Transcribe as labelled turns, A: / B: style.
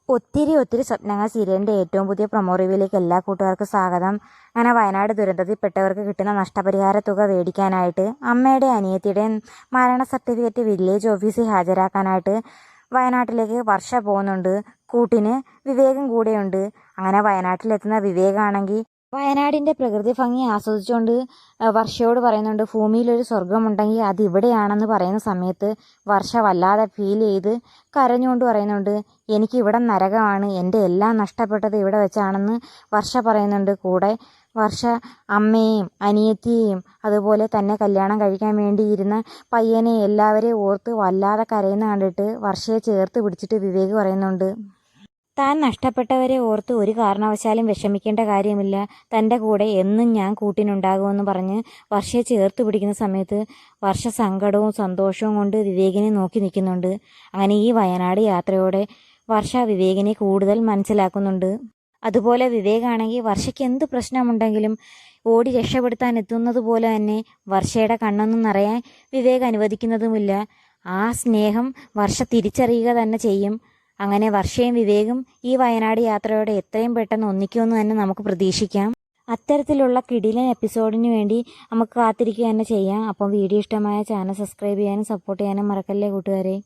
A: ഒത്തിരി സ്വപ്നങ്ങൾ സീരിയലിൻ്റെ ഏറ്റവും പുതിയ പ്രൊമോ റിവ്യൂയിലേക്ക് എല്ലാ കൂട്ടുകാർക്കും സ്വാഗതം. അങ്ങനെ വയനാട് ദുരന്തത്തിൽപ്പെട്ടവർക്ക് കിട്ടുന്ന നഷ്ടപരിഹാര തുക മേടിക്കാനായിട്ട് അമ്മയുടെ അനിയത്തിയുടെയും മരണ സർട്ടിഫിക്കറ്റ് വില്ലേജ് ഓഫീസിൽ ഹാജരാക്കാനായിട്ട് വയനാട്ടിലേക്ക് വർഷ പോകുന്നുണ്ട്. കൂട്ടിന് വിവേകം കൂടെയുണ്ട്. അങ്ങനെ വയനാട്ടിലെത്തുന്ന വിവേകാണെങ്കിൽ വയനാടിൻ്റെ പ്രകൃതി ഭംഗി ആസ്വദിച്ചുകൊണ്ട് വർഷയോട് പറയുന്നുണ്ട്, ഭൂമിയിലൊരു സ്വർഗമുണ്ടെങ്കിൽ അത് ഇവിടെയാണെന്ന് പറയുന്ന സമയത്ത് വർഷ വല്ലാതെ ഫീൽ ചെയ്ത് കരഞ്ഞുകൊണ്ട് പറയുന്നുണ്ട്, എനിക്ക് ഇവിടെ നരകമാണ്, എൻ്റെ എല്ലാം നഷ്ടപ്പെട്ടത് ഇവിടെ വെച്ചാണെന്ന് വർഷ പറയുന്നുണ്ട്. കൂടെ വർഷ അമ്മയെയും അനിയത്തിയെയും അതുപോലെ തന്നെ കല്യാണം കഴിക്കാൻ വേണ്ടിയിരുന്ന പയ്യനെ എല്ലാവരെയും ഓർത്ത് വല്ലാതെ കരയുന്ന കണ്ടിട്ട് വർഷയെ ചേർത്ത് പിടിച്ചിട്ട് വിവേക് പറയുന്നുണ്ട്, താൻ നഷ്ടപ്പെട്ടവരെ ഓർത്ത് ഒരു കാരണവശാലും വിഷമിക്കേണ്ട കാര്യമില്ല, തൻ്റെ കൂടെ എന്നും ഞാൻ കൂട്ടിനുണ്ടാകുമെന്ന് പറഞ്ഞ് വർഷയെ ചേർത്ത് പിടിക്കുന്ന സമയത്ത് വർഷ സങ്കടവും സന്തോഷവും കൊണ്ട് വിവേകിനെ നോക്കി നിൽക്കുന്നുണ്ട്. അങ്ങനെ ഈ വയനാട് യാത്രയോടെ വർഷ വിവേകിനെ കൂടുതൽ മനസ്സിലാക്കുന്നുണ്ട്. അതുപോലെ വിവേകാണെങ്കിൽ വർഷയ്ക്ക് എന്ത് പ്രശ്നമുണ്ടെങ്കിലും ഓടി രക്ഷപ്പെടുത്താൻ എത്തുന്നത് പോലെ തന്നെ വർഷയുടെ കണ്ണൊന്നും നിറയാൻ വിവേക് അനുവദിക്കുന്നതുമില്ല. ആ സ്നേഹം വർഷ തിരിച്ചറിയുക തന്നെ ചെയ്യും. അങ്ങനെ വർഷയും വിവേകും ഈ വയനാട് യാത്രയോടെ എത്രയും പെട്ടെന്ന് ഒന്നിക്കുമെന്ന് തന്നെ നമുക്ക് പ്രതീക്ഷിക്കാം. അത്തരത്തിലുള്ള കിടിലൻ എപ്പിസോഡിന് വേണ്ടി നമുക്ക് കാത്തിരിക്കുക തന്നെ ചെയ്യാം. അപ്പം വീഡിയോ ഇഷ്ടമായ ചാനൽ സബ്സ്ക്രൈബ് ചെയ്യാനും സപ്പോർട്ട് ചെയ്യാനും മറക്കല്ലേ കൂട്ടുകാരെ.